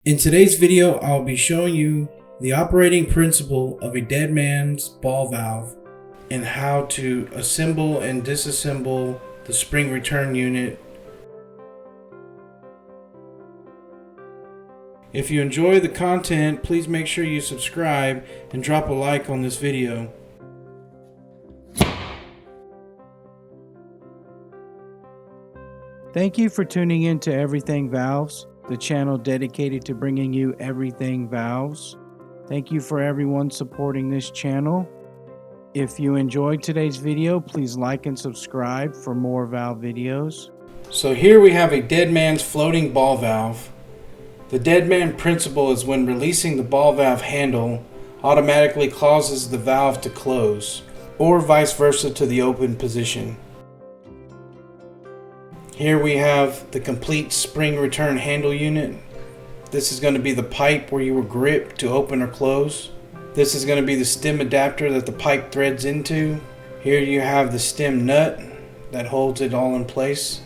In today's video, I'll be showing you the operating principle of a Deadman's ball valve and how to assemble and disassemble the spring return unit. If you enjoy the content, please make sure you subscribe and drop a like on this video. Thank you for tuning in to Everything Valves, the channel dedicated to bringing you everything valves. Thank you for everyone supporting this channel. If you enjoyed today's video, please like and subscribe for more valve videos. So here we have a Deadman's floating ball valve. The Deadman principle is when releasing the ball valve handle automatically causes the valve to close, or vice versa to the open position. Here we have the complete spring return handle unit. This is going to be the pipe where you will grip to open or close. This is going to be the stem adapter that the pipe threads into. Here you have the stem nut that holds it all in place.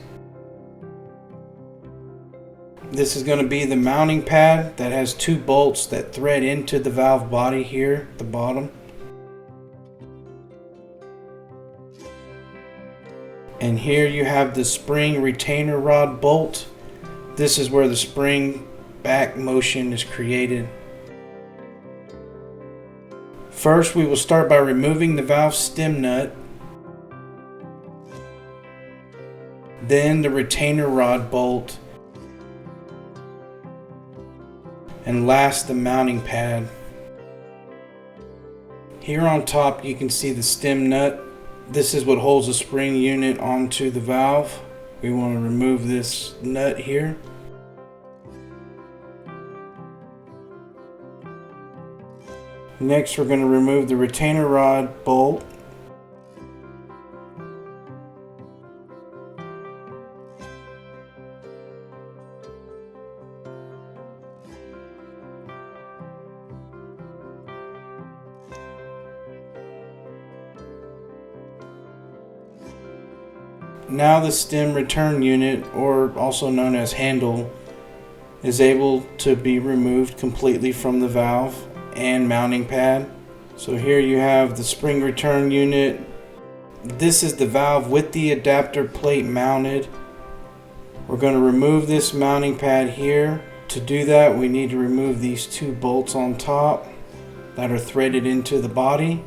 This is going to be the mounting pad that has two bolts that thread into the valve body here at the bottom. And here you have the spring retainer rod bolt. This is where the spring back motion is created. First, we will start by removing the valve stem nut, then the retainer rod bolt, and last the mounting pad. Here on top you can see the stem nut. This is what holds the spring unit onto the valve. We want to remove this nut here. Next, we're going to remove the retainer rod bolt. Now the stem return unit, or also known as handle, is able to be removed completely from the valve and mounting pad. So here you have the spring return unit. This is the valve with the adapter plate mounted. We're going to remove this mounting pad here. To do that, we need to remove these two bolts on top that are threaded into the body.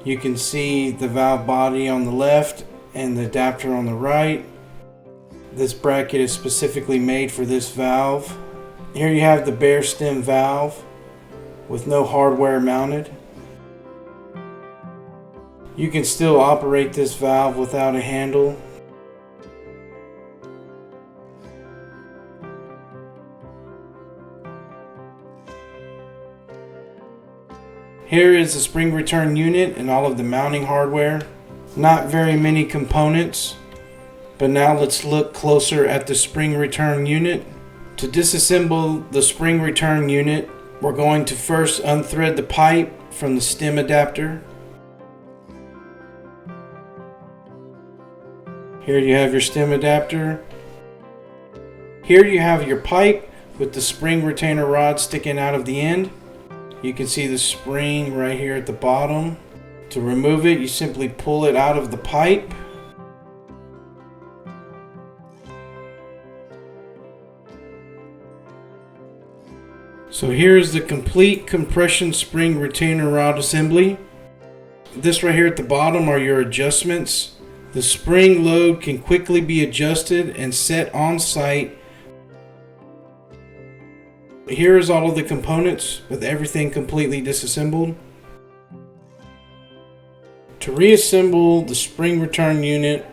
You can see the valve body on the left and the adapter on the right. This bracket is specifically made for this valve. Here you have the bare stem valve with no hardware mounted. You can still operate this valve without a handle. Here is the spring return unit and all of the mounting hardware. Not very many components, but now let's look closer at the spring return unit. To disassemble the spring return unit, we're going to first unthread the pipe from the stem adapter. Here you have your stem adapter. Here you have your pipe with the spring retainer rod sticking out of the end. You can see the spring right here at the bottom. To remove it, you simply pull it out of the pipe. So here is the complete compression spring retainer rod assembly. This right here at the bottom are your adjustments. The spring load can quickly be adjusted and set on site. Here is all of the components with everything completely disassembled. To reassemble the spring return unit,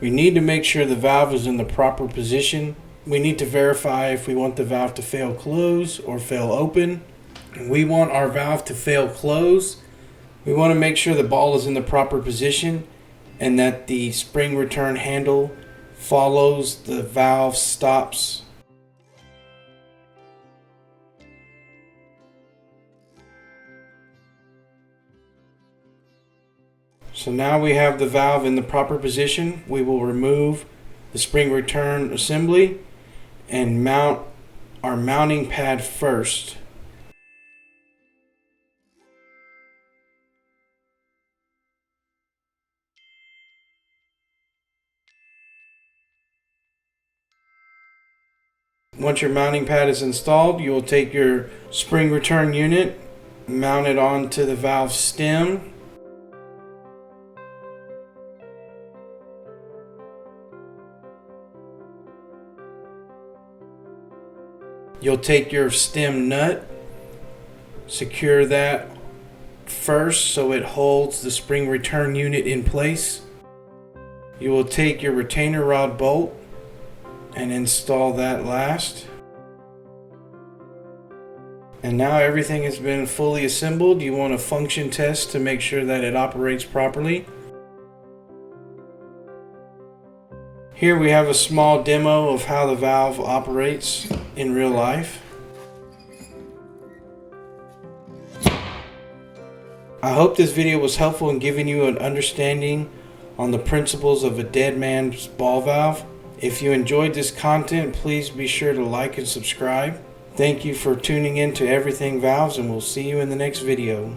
we need to make sure the valve is in the proper position. We need to verify if we want the valve to fail close or fail open. We want our valve to fail close. We want to make sure the ball is in the proper position and that the spring return handle follows the valve stops. So now we have the valve in the proper position. We will remove the spring return assembly and mount our mounting pad first. Once your mounting pad is installed, you will take your spring return unit, mount it onto the valve stem. You'll take your stem nut, secure that first so it holds the spring return unit in place. You will take your retainer rod bolt and install that last. And now everything has been fully assembled. You want a function test to make sure that it operates properly. Here we have a small demo of how the valve operates in real life. I hope this video was helpful in giving you an understanding on the principles of a Deadman Ball Valve. If you enjoyed this content, please be sure to like and subscribe. Thank you for tuning in to Everything Valves, and we'll see you in the next video.